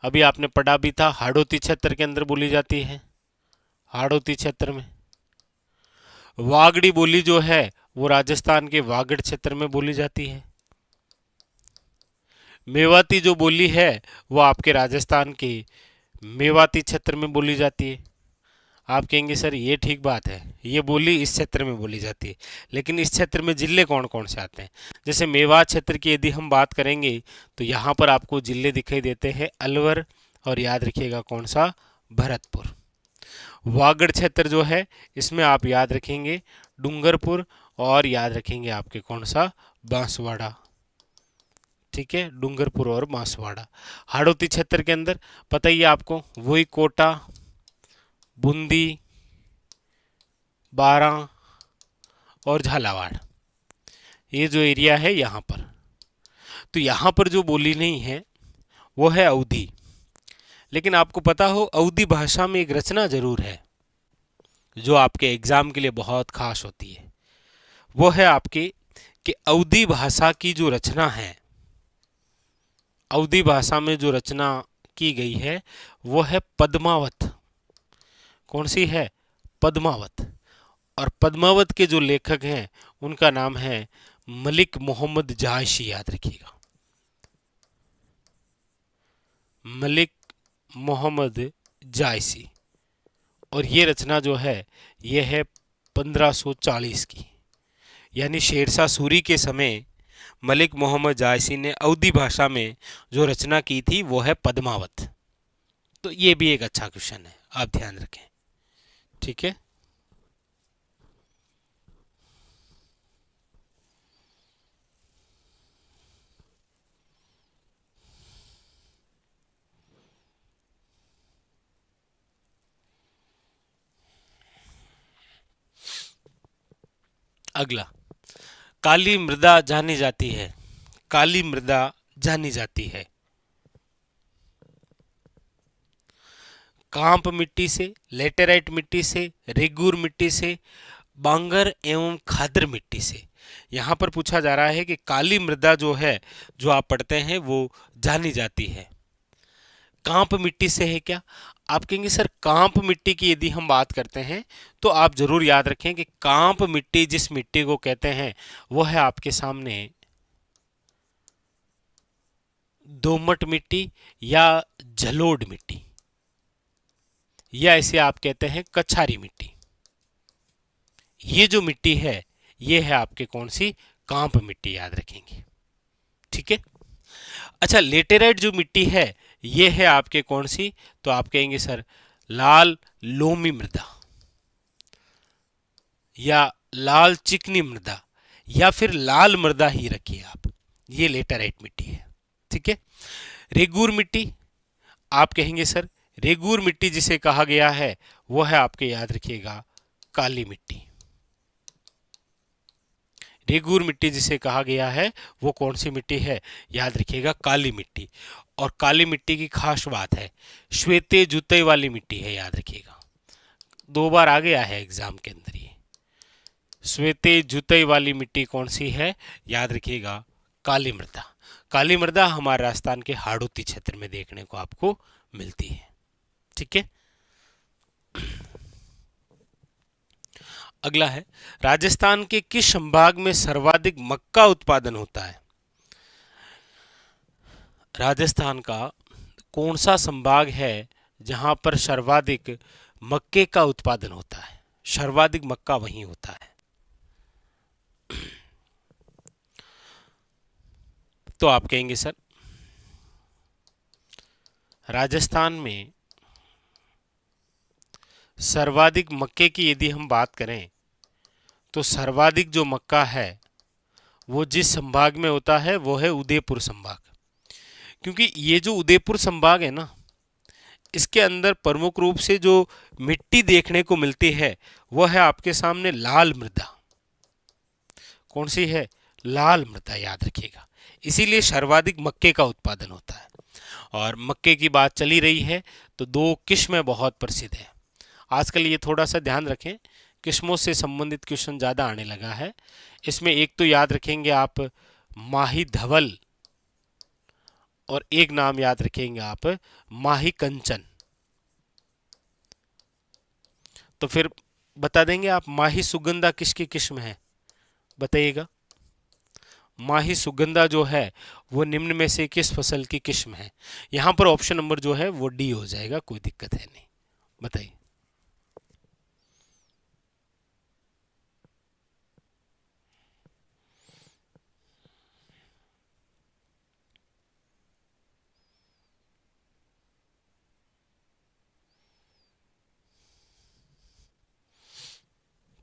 अभी आपने पढ़ा भी था, हाड़ौती क्षेत्र के अंदर बोली जाती है, हाड़ौती क्षेत्र में। वागड़ी बोली जो है वो राजस्थान के वागड़ क्षेत्र में बोली जाती है। मेवाती जो बोली है वो आपके राजस्थान के मेवाती क्षेत्र में बोली जाती है। आप कहेंगे सर ये ठीक बात है, ये बोली इस क्षेत्र में बोली जाती है, लेकिन इस क्षेत्र में जिले कौन कौन से आते हैं? जैसे मेवात क्षेत्र की यदि हम बात करेंगे तो यहाँ पर आपको जिले दिखाई देते हैं अलवर, और याद रखिएगा कौन सा, भरतपुर। वागड़ क्षेत्र जो है इसमें आप याद रखेंगे डूंगरपुर, और याद रखेंगे आपके कौन सा, बांसवाड़ा। ठीक है, डूंगरपुर और बांसवाड़ा। हाड़ौती क्षेत्र के अंदर पता ही है आपको, वही कोटा, बूंदी, बारां और झालावाड़, ये जो एरिया है यहाँ पर। तो यहाँ पर जो बोली नहीं है वो है अवधी। लेकिन आपको पता हो अवधी भाषा में एक रचना जरूर है जो आपके एग्जाम के लिए बहुत खास होती है। वो है आपके कि अवधी भाषा की जो रचना है, अवधी भाषा में जो रचना की गई है वो है पद्मावत। कौन सी है? पद्मावत। और पद्मावत के जो लेखक हैं उनका नाम है मलिक मोहम्मद जायसी, याद रखिएगा, मलिक मोहम्मद जायसी। और ये रचना जो है ये है 1540 की, यानी शेरशाह सूरी के समय मलिक मोहम्मद जायसी ने अवधी भाषा में जो रचना की थी वो है पद्मावत। तो ये भी एक अच्छा क्वेश्चन है, आप ध्यान रखें। ठीक है, अगला, काली मृदा जानी जाती है, काली मृदा जानी जाती है कांप मिट्टी से, लेटेराइट मिट्टी से, रेगूर मिट्टी से, बांगर एवं खादर मिट्टी से। यहाँ पर पूछा जा रहा है कि काली मृदा जो है, जो आप पढ़ते हैं वो जानी जाती है कांप मिट्टी से है क्या? आप कहेंगे सर कांप मिट्टी की यदि हम बात करते हैं तो आप जरूर याद रखें कि कांप मिट्टी जिस मिट्टी को कहते हैं वो है आपके सामने दोमट मिट्टी या जलोढ़ मिट्टी, या इसे आप कहते हैं कछारी मिट्टी। ये जो मिट्टी है ये है आपके कौन सी, कांप मिट्टी, याद रखेंगे। ठीक है, अच्छा लेटेराइट जो मिट्टी है ये है आपके कौन सी, तो आप कहेंगे सर लाल लोमी मृदा या लाल चिकनी मृदा या फिर लाल मृदा ही रखिए आप, ये लेटेराइट मिट्टी है। ठीक है, रेगूर मिट्टी आप कहेंगे सर रेगूर मिट्टी जिसे कहा गया है वो है आपके, याद रखिएगा, काली मिट्टी। रेगूर मिट्टी जिसे कहा गया है वो कौन सी मिट्टी है, याद रखिएगा, काली मिट्टी। और काली मिट्टी की खास बात है श्वेते जुते वाली मिट्टी है, याद रखिएगा, 2 बार आ गया है एग्जाम के अंदर ये। श्वेते जुते वाली मिट्टी कौन सी है, याद रखिएगा, काली मृदा। काली मृदा हमारे राजस्थान के हाड़ौती क्षेत्र में देखने को आपको मिलती है। ठीक है, अगला है राजस्थान के किस संभाग में सर्वाधिक मक्का उत्पादन होता है? राजस्थान का कौन सा संभाग है जहां पर सर्वाधिक मक्के का उत्पादन होता है? सर्वाधिक मक्का वहीं होता है। तो आप कहेंगे सर राजस्थान में सर्वाधिक मक्के की यदि हम बात करें तो सर्वाधिक जो मक्का है वो जिस संभाग में होता है वो है उदयपुर संभाग। क्योंकि ये जो उदयपुर संभाग है ना, इसके अंदर प्रमुख रूप से जो मिट्टी देखने को मिलती है वह है आपके सामने लाल मृदा। कौन सी है? लाल मृदा, याद रखिएगा। इसीलिए सर्वाधिक मक्के का उत्पादन होता है। और मक्के की बात चली रही है तो दो किस्में बहुत प्रसिद्ध है। आजकल ये थोड़ा सा ध्यान रखें, किस्मों से संबंधित क्वेश्चन ज़्यादा आने लगा है। इसमें एक तो याद रखेंगे आप माही धवल, और एक नाम याद रखेंगे आप माही कंचन। तो फिर बता देंगे आप माही सुगंधा किसकी किस्म है, बताइएगा। माही सुगंधा जो है वो निम्न में से किस फसल की किस्म है। यहां पर ऑप्शन नंबर जो है वो डी हो जाएगा, कोई दिक्कत है नहीं। बताइए।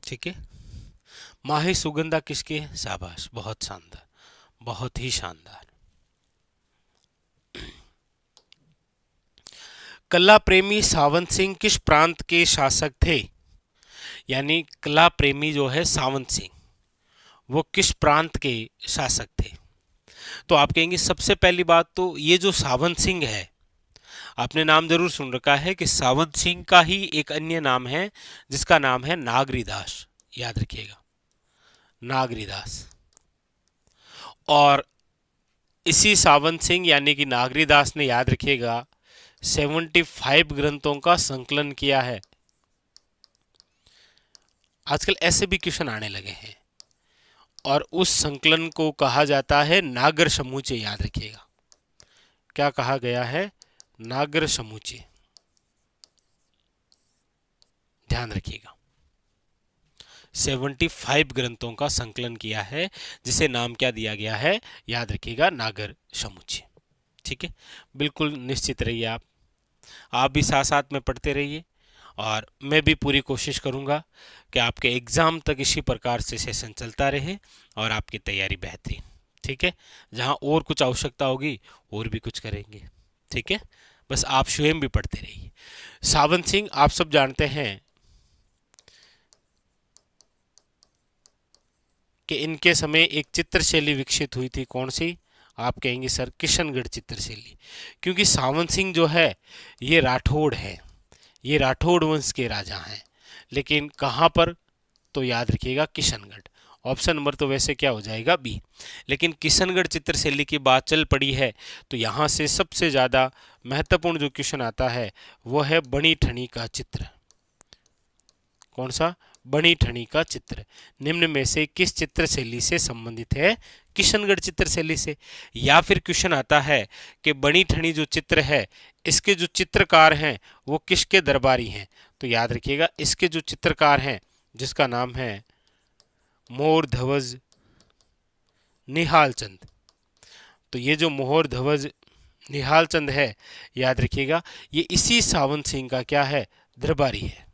ठीक है, माही सुगंधा किसकी है, शाबाश, बहुत शानदार, बहुत ही शानदार। कला प्रेमी सावंत सिंह किस प्रांत के शासक थे। यानी कला प्रेमी जो है सावंत सिंह, वो किस प्रांत के शासक थे। तो आप कहेंगे सबसे पहली बात तो ये जो सावंत सिंह है, आपने नाम जरूर सुन रखा है कि सावंत सिंह का ही एक अन्य नाम है जिसका नाम है नागरीदास, याद रखिएगा, नागरीदास। और इसी सावंत सिंह यानी कि नागरीदास ने, याद रखिएगा, 75 ग्रंथों का संकलन किया है। आजकल ऐसे भी क्वेश्चन आने लगे हैं, और उस संकलन को कहा जाता है नागर समूचे, याद रखिएगा। क्या कहा गया है, नागर समूचे, ध्यान रखिएगा। 75 ग्रंथों का संकलन किया है, जिसे नाम क्या दिया गया है, याद रखिएगा, नागर समूचे। ठीक है, बिल्कुल निश्चित रहिए आप भी साथ साथ में पढ़ते रहिए, और मैं भी पूरी कोशिश करूंगा कि आपके एग्ज़ाम तक इसी प्रकार से सेशन चलता रहे और आपकी तैयारी बेहतरीन। ठीक है, जहां और कुछ आवश्यकता होगी और भी कुछ करेंगे। ठीक है, बस आप स्वयं भी पढ़ते रहिए। सावंत सिंह आप सब जानते हैं कि इनके समय एक चित्रशैली विकसित हुई थी, कौन सी, आप कहेंगे सर किशनगढ़ चित्रशैली। क्योंकि सावंत सिंह जो है ये राठौड़ है, ये राठौड़ वंश के राजा हैं, लेकिन कहाँ पर, तो याद रखिएगा किशनगढ़। ऑप्शन नंबर तो वैसे क्या हो जाएगा, बी। लेकिन किशनगढ़ चित्रशैली की बात चल पड़ी है तो यहाँ से सबसे ज़्यादा महत्वपूर्ण जो क्वेश्चन आता है वो है बनी ठनी का चित्र। कौन सा, बनी ठनी का चित्र निम्न में से किस चित्रशैली से संबंधित है, किशनगढ़ चित्रशैली से। या फिर क्वेश्चन आता है कि बनी ठनी जो चित्र है इसके जो चित्रकार हैं वो किसके दरबारी हैं। तो याद रखिएगा इसके जो चित्रकार हैं जिसका नाम है मोर ध्वज निहाल चंद। तो ये जो मोहर ध्वज निहाल चंद है, याद रखिएगा, ये इसी सावंत सिंह का क्या है, दरबारी है।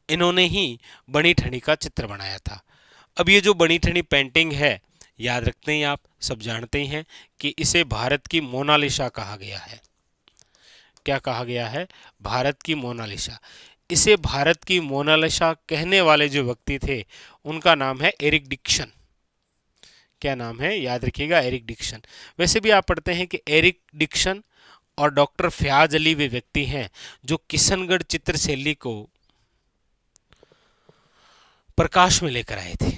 इन्होंने ही बनी ठनी का चित्र बनाया था। अब ये जो बनी ठनी पेंटिंग है, याद रखते हैं, आप सब जानते ही हैं कि इसे भारत की मोनालिसा कहा गया है। क्या कहा गया है, भारत की मोनालिसा। इसे भारत की मोनालिसा कहने वाले जो व्यक्ति थे उनका नाम है एरिक डिक्सन। क्या नाम है, याद रखिएगा, एरिक डिक्सन। वैसे भी आप पढ़ते हैं कि एरिक डिक्सन और डॉक्टर फयाज अली वे व्यक्ति हैं जो किशनगढ़ चित्रशैली को प्रकाश में लेकर आए थे।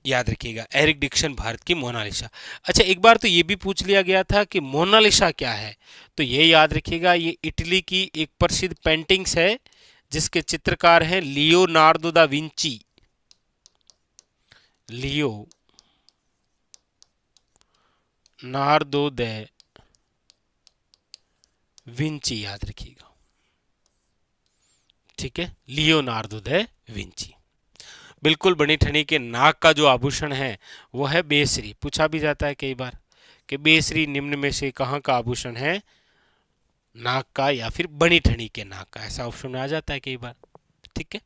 याद रखिएगा, एरिक डिक्सन भारत की मोनालिसा। अच्छा, एक बार तो ये भी पूछ लिया गया था कि मोनालिसा क्या है, तो ये याद रखिएगा, ये इटली की एक प्रसिद्ध पेंटिंग्स है जिसके चित्रकार हैं Leonardo da Vinci. Leonardo da Vinci, याद रखिएगा। ठीक है, लियोनार्दो दा विंची। बिल्कुल बनी ठनी के नाक का जो आभूषण है वो है बेसरी। पूछा भी जाता है कई बार कि बेसरी निम्न में से कहाँ का आभूषण है, नाक का या फिर बनी ठनी के नाक का, ऐसा ऑप्शन में आ जाता है कई बार। ठीक है,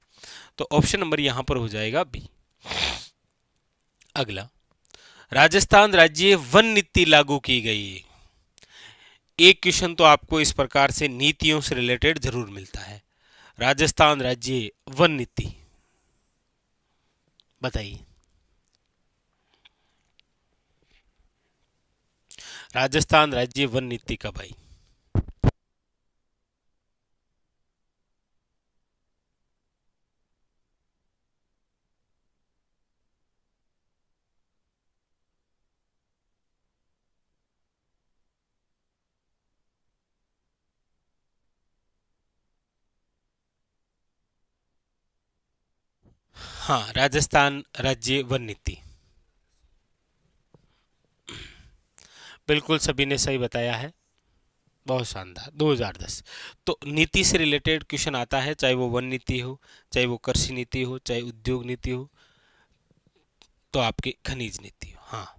तो ऑप्शन नंबर यहां पर हो जाएगा बी। अगला, राजस्थान राज्य वन नीति लागू की गई। एक क्वेश्चन तो आपको इस प्रकार से नीतियों से रिलेटेड जरूर मिलता है। राजस्थान राज्य वन नीति, बताइए। राजस्थान राज्य वन नीति कब आई? हाँ, राजस्थान राज्य वन नीति, बिल्कुल सभी ने सही बताया है, बहुत शानदार, 2010। तो नीति से रिलेटेड क्वेश्चन आता है, चाहे वो वन नीति हो, चाहे वो कृषि नीति हो, चाहे उद्योग नीति हो, तो आपकी खनिज नीति हो। हाँ,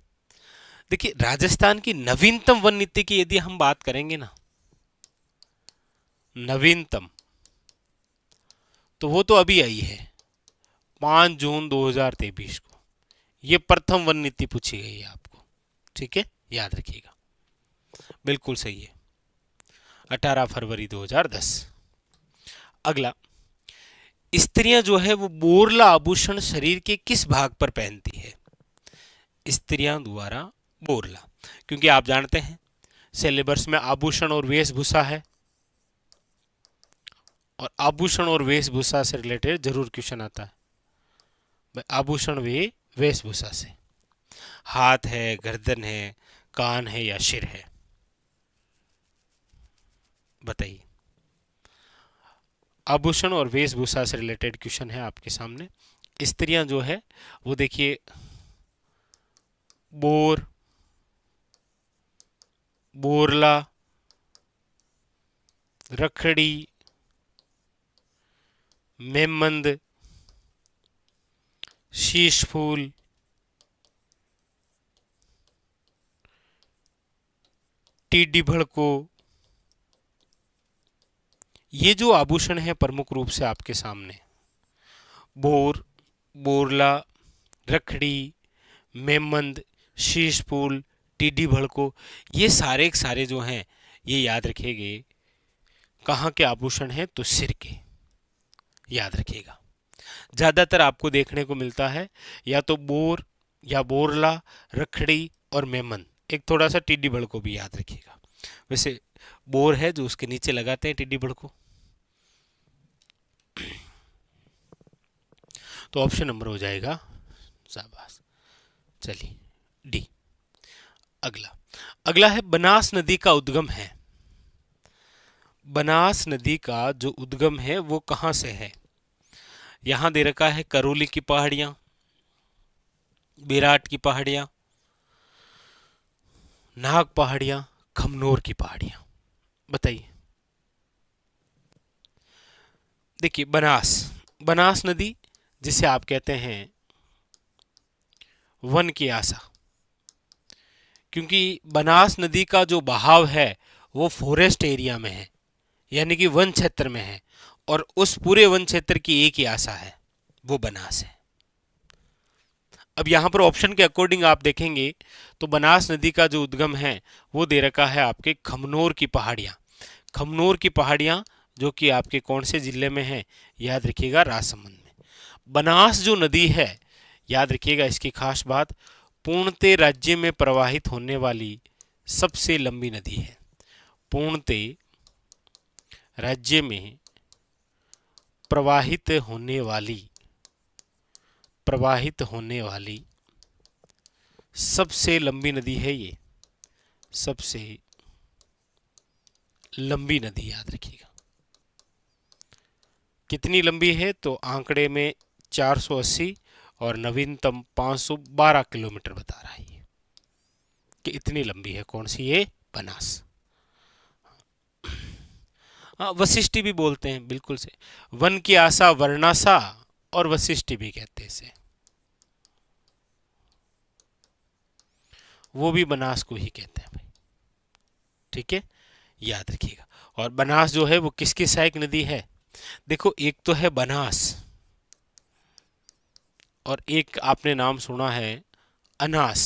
देखिए राजस्थान की नवीनतम वन नीति की यदि हम बात करेंगे ना, नवीनतम, तो वो तो अभी आई है 5 जून 2023 को। ये प्रथम वन नीति पूछी गई है आपको, ठीक है, याद रखिएगा, बिल्कुल सही है, 18 फरवरी 2010। अगला, स्त्रियां जो है वो बोरला आभूषण शरीर के किस भाग पर पहनती है? स्त्रियां द्वारा बोरला, क्योंकि आप जानते हैं सिलेबस में आभूषण और वेशभूषा है, और आभूषण और वेशभूषा से रिलेटेड जरूर क्वेश्चन आता है। आभूषण वे वेशभूषा से, हाथ है, गर्दन है, कान है या सिर है, बताइए। आभूषण और वेशभूषा से रिलेटेड क्वेश्चन है आपके सामने। स्त्रियां जो है वो देखिए बोर, बोरला, रखड़ी, मेमंद, शीश फूल, टीडी भड़को, ये जो आभूषण है प्रमुख रूप से आपके सामने, बोर, बोरला, रखड़ी, मेमंद, शीश फूल, टीडी भड़को, ये सारे के सारे जो हैं ये याद रखिएगा कहाँ के आभूषण हैं, तो सिर के, याद रखिएगा। ज्यादातर आपको देखने को मिलता है या तो बोर या बोरला, रखड़ी और मेमन, एक थोड़ा सा टिड्डी भड़को भी याद रखिएगा। वैसे बोर है जो उसके नीचे लगाते हैं टिड्डी भड़को। तो ऑप्शन नंबर हो जाएगा, शाबाश, चलिए डी। अगला, अगला है बनास नदी का उद्गम है। बनास नदी का जो उद्गम है वो कहां से है? यहां दे रखा है करौली की पहाड़ियां, बेराट की पहाड़ियां, नाग पहाड़ियां, खमनोर की पहाड़ियां, बताइए। देखिए बनास, बनास नदी जिसे आप कहते हैं वन की आशा, क्योंकि बनास नदी का जो बहाव है वो फॉरेस्ट एरिया में है, यानी कि वन क्षेत्र में है, और उस पूरे वन क्षेत्र की एक ही आशा है, वो बनास है। अब यहां पर ऑप्शन के अकॉर्डिंग आप देखेंगे तो बनास नदी का जो उद्गम है वो दे रखा है आपके खमनोर की पहाड़ियां। खमनोर की पहाड़ियां जो कि आपके कौन से जिले में है? याद रखिएगा, राजसमंद में। बनास जो नदी है, याद रखिएगा इसकी खास बात, पूर्णतः राज्य में प्रवाहित होने वाली सबसे लंबी नदी है। पूर्णतः राज्य में प्रवाहित होने वाली सबसे लंबी नदी है ये, सबसे लंबी नदी, याद रखिएगा। कितनी लंबी है? तो आंकड़े में 480 और नवीनतम 512 किलोमीटर बता रहा है ये, कि इतनी लंबी है। कौन सी? ये बनास। हाँ, वशिष्ठी भी बोलते हैं, बिल्कुल से, वन की आशा वर्णासा और वशिष्ठी भी कहते हैं इसे, वो भी बनास को ही कहते हैं भाई, ठीक है, याद रखिएगा। और बनास जो है वो किसकी सहायक नदी है? देखो, एक तो है बनास और एक आपने नाम सुना है अनास।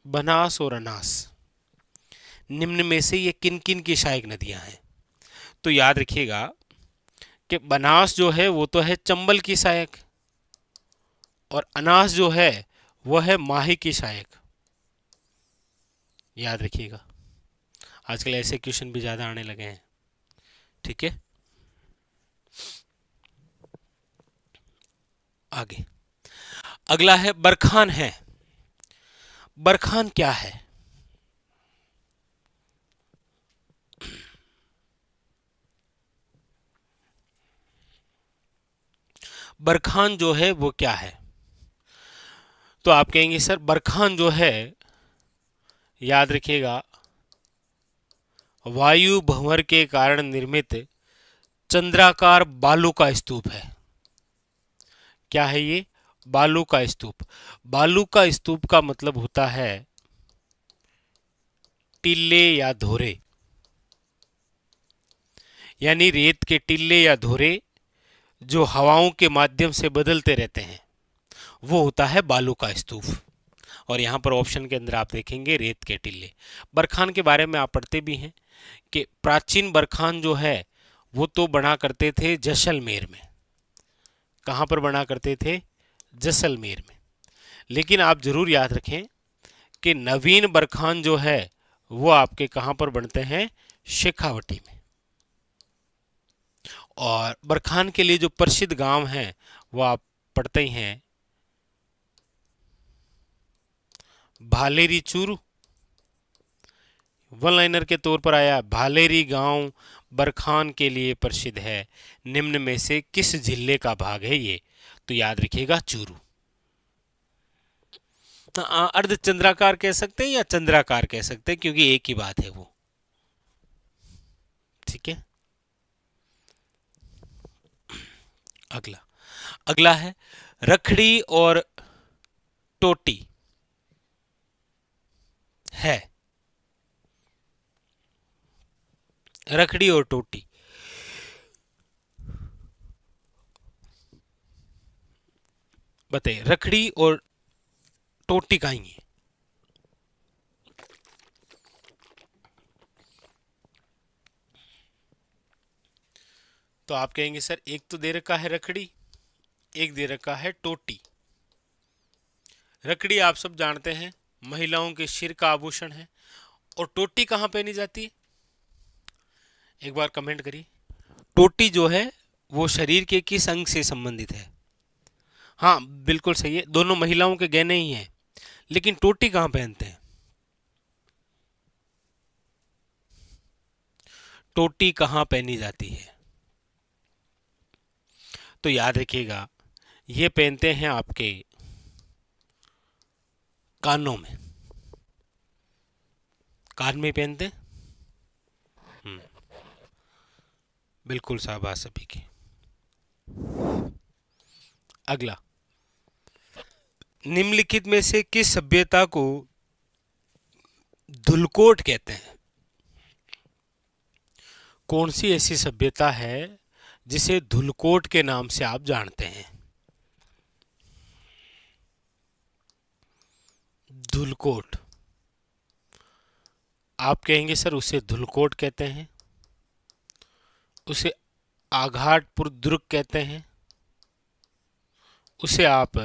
बनास और अनास, निम्न में से ये किन किन की सहायक नदियां हैं? तो याद रखिएगा कि बनास जो है वो तो है चंबल की सहायक, और अनास जो है वो है माही की सहायक। याद रखिएगा, आजकल ऐसे क्वेश्चन भी ज़्यादा आने लगे हैं। ठीक है, आगे अगला है बरखान है। बरखान क्या है? बरखान जो है वो क्या है? तो आप कहेंगे सर बरखान जो है, याद रखिएगा, वायु भंवर के कारण निर्मित चंद्राकार बालू का स्तूप है। क्या है ये? बालू का स्तूप। बालू का स्तूप का मतलब होता है टिल्ले या धोरे, यानी रेत के टिल्ले या धोरे जो हवाओं के माध्यम से बदलते रहते हैं, वो होता है बालू का स्तूप। और यहाँ पर ऑप्शन के अंदर आप देखेंगे रेत के टिल्ले। बरखान के बारे में आप पढ़ते भी हैं कि प्राचीन बरखान जो है वो तो बना करते थे जैसलमेर में। कहाँ पर बना करते थे? जैसलमेर में। लेकिन आप जरूर याद रखें कि नवीन बरखान जो है वो आपके कहाँ पर बनते हैं? शेखावटी में। और बरखान के लिए जो प्रसिद्ध गांव हैं वो आप पढ़ते ही हैं, भालेरी चूरू। वन लाइनर के तौर पर आया, भालेरी गांव बरखान के लिए प्रसिद्ध है, निम्न में से किस जिले का भाग है ये? तो याद रखिएगा चूरू। अर्ध चंद्राकार कह सकते हैं या चंद्राकार कह सकते हैं, क्योंकि एक ही बात है वो। ठीक है, अगला अगला है रखड़ी और टोटी है। रखड़ी और टोटी, बताइए रखड़ी और टोटी कहाँ है? तो आप कहेंगे सर एक तो दे रखा है रखड़ी, एक दे रखा है टोटी। रखड़ी आप सब जानते हैं महिलाओं के सिर का आभूषण है, और टोटी कहाँ पहनी जाती है? एक बार कमेंट करिए। टोटी जो है वो शरीर के किस अंग से संबंधित है? हाँ बिल्कुल सही है, दोनों महिलाओं के गहने ही हैं, लेकिन टोटी कहाँ पहनते हैं? टोटी कहाँ पहनी जाती है? तो याद रखिएगा, ये पहनते हैं आपके कानों में। कान में पहनते हैं। बिल्कुल शाबाश सभी की। अगला, निम्नलिखित में से किस सभ्यता को धुलकोट कहते हैं? कौन सी ऐसी सभ्यता है जिसे धुलकोट के नाम से आप जानते हैं? धुलकोट, आप कहेंगे सर उसे धुलकोट कहते हैं, उसे आघाटपुर दुर्ग कहते हैं, उसे आप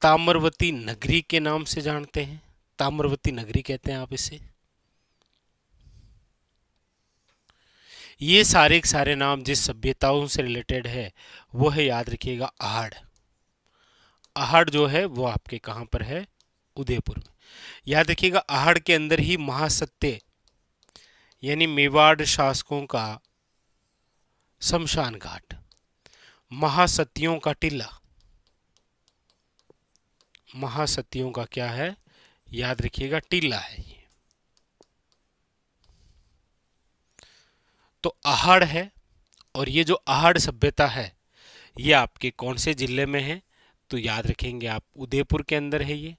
ताम्रवती नगरी के नाम से जानते हैं। ताम्रवती नगरी कहते हैं आप इसे। ये सारे के सारे नाम जिस सभ्यताओं से रिलेटेड है वो है, याद रखिएगा, आहड़। आहड़ जो है वो आपके कहाँ पर है? उदयपुर में। याद रखिएगा आहड़ के अंदर ही महासत्य यानी मेवाड़ शासकों का शमशान घाट, महासतियों का टीला, महासतियों का क्या है? याद रखिएगा टीला है ये। तो आहड़ है, और ये जो आहड़ सभ्यता है ये आपके कौन से जिले में है? तो याद रखेंगे आप उदयपुर के अंदर है ये।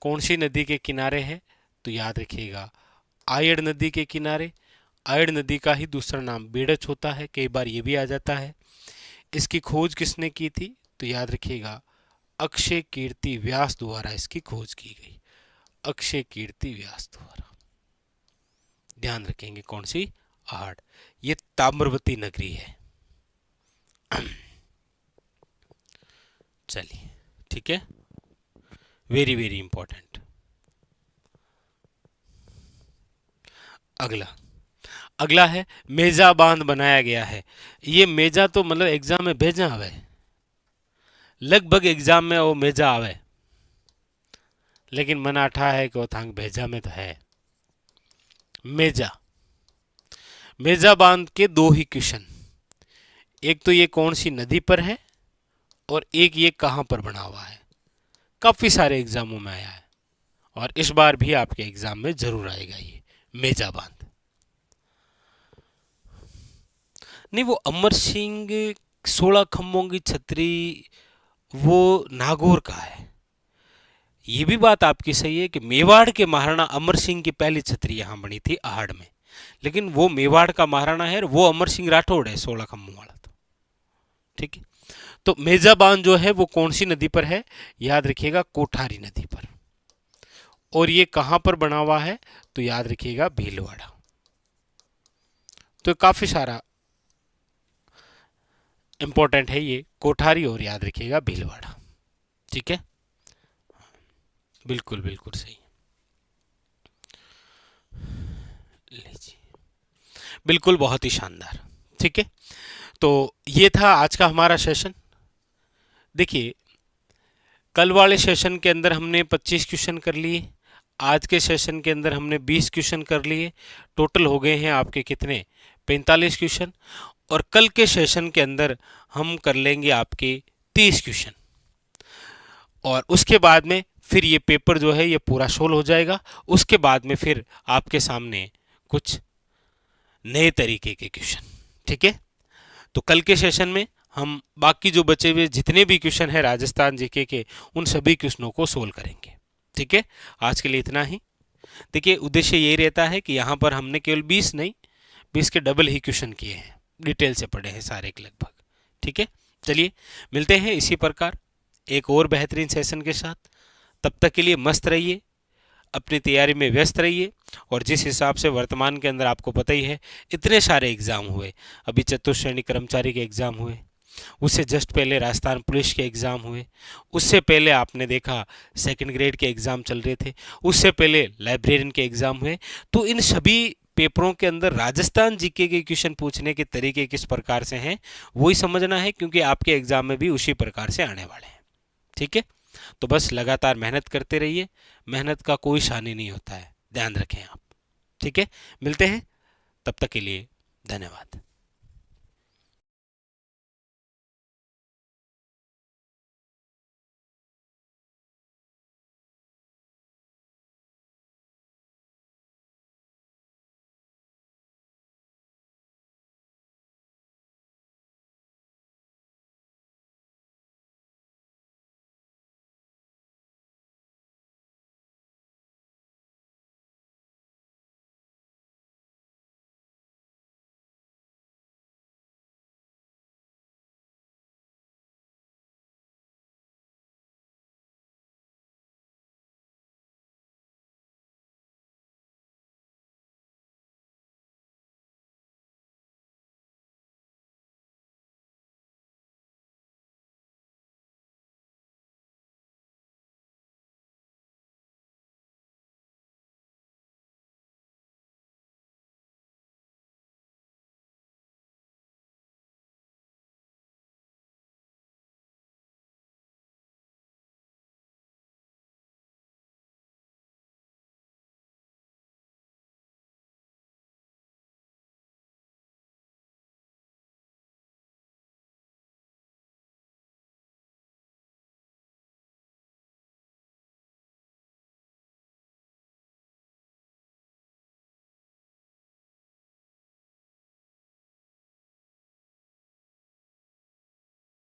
कौन सी नदी के किनारे है? तो याद रखिएगा आयड़ नदी के किनारे। आयड़ नदी का ही दूसरा नाम बेड़च होता है, कई बार ये भी आ जाता है। इसकी खोज किसने की थी? तो याद रखिएगा अक्षय कीर्ति व्यास द्वारा इसकी खोज की गई। अक्षय कीर्ति व्यास द्वारा। ध्यान रखेंगे कौन सी? आहड़। ये ताम्रवती नगरी है। चलिए ठीक है, वेरी वेरी इंपॉर्टेंट। अगला अगला है मेजा बांध बनाया गया है। ये मेजा तो मतलब एग्जाम में भेजा आवे, लगभग एग्जाम में वो मेजा आवे, लेकिन मना अठा है कि वो थांग भेजा में तो है मेजा। मेजा बांध के दो ही क्वेश्चन, एक तो ये कौन सी नदी पर है और एक ये कहां पर बना हुआ है। काफी सारे एग्जामों में आया है और इस बार भी आपके एग्जाम में जरूर आएगा ये मेजा बांध। नहीं, वो अमर सिंह 16 खम्भों की छतरी वो नागौर का है। ये भी बात आपकी सही है कि मेवाड़ के महाराणा अमर सिंह की पहली छतरी यहां बनी थी आहड़ में, लेकिन वो मेवाड़ का महाराणा है, वो अमर सिंह राठौड़ है 16 खम्भों वाला। तो ठीक है, तो मेजा बांध जो है वो कौन सी नदी पर है, याद रखिएगा कोठारी नदी पर। और ये कहां पर बना हुआ है, तो याद रखिएगा भीलवाड़ा। तो काफी सारा इंपॉर्टेंट है ये कोठारी, और याद रखिएगा भीलवाड़ा। ठीक है, बिल्कुल बिल्कुल सही। लीजिए, बिल्कुल बहुत ही शानदार। ठीक है, तो ये था आज का हमारा सेशन। देखिए, कल वाले सेशन के अंदर हमने 25 क्वेश्चन कर लिए, आज के सेशन के अंदर हमने 20 क्वेश्चन कर लिए। टोटल हो गए हैं आपके कितने, 45 क्वेश्चन। और कल के सेशन के अंदर हम कर लेंगे आपके 30 क्वेश्चन, और उसके बाद में फिर ये पेपर जो है ये पूरा सोल्व हो जाएगा। उसके बाद में फिर आपके सामने कुछ नए तरीके के क्वेश्चन। ठीक है, तो कल के सेशन में हम बाकी जो बचे हुए जितने भी क्वेश्चन है राजस्थान जीके के, उन सभी क्वेश्चनों को सोल्व करेंगे। ठीक है, आज के लिए इतना ही। देखिए, उद्देश्य यही रहता है कि यहाँ पर हमने केवल 20 नहीं, 20 के डबल ही क्वेश्चन किए हैं, डिटेल से पढ़े हैं सारे के लगभग। ठीक है, चलिए मिलते हैं इसी प्रकार एक और बेहतरीन सेशन के साथ। तब तक के लिए मस्त रहिए, अपनी तैयारी में व्यस्त रहिए। और जिस हिसाब से वर्तमान के अंदर आपको पता ही है इतने सारे एग्ज़ाम हुए, अभी चतुर्श्रेणी कर्मचारी के एग्ज़ाम हुए, उससे जस्ट पहले राजस्थान पुलिस के एग्ज़ाम हुए, उससे पहले आपने देखा सेकंड ग्रेड के एग्ज़ाम चल रहे थे, उससे पहले लाइब्रेरियन के एग्ज़ाम हुए। तो इन सभी पेपरों के अंदर राजस्थान जीके के क्वेश्चन पूछने के तरीके किस प्रकार से हैं वही समझना है, क्योंकि आपके एग्ज़ाम में भी उसी प्रकार से आने वाले हैं। ठीक है, तो बस लगातार मेहनत करते रहिए, मेहनत का कोई शानी नहीं होता है, ध्यान रखें आप। ठीक है, मिलते हैं, तब तक के लिए धन्यवाद।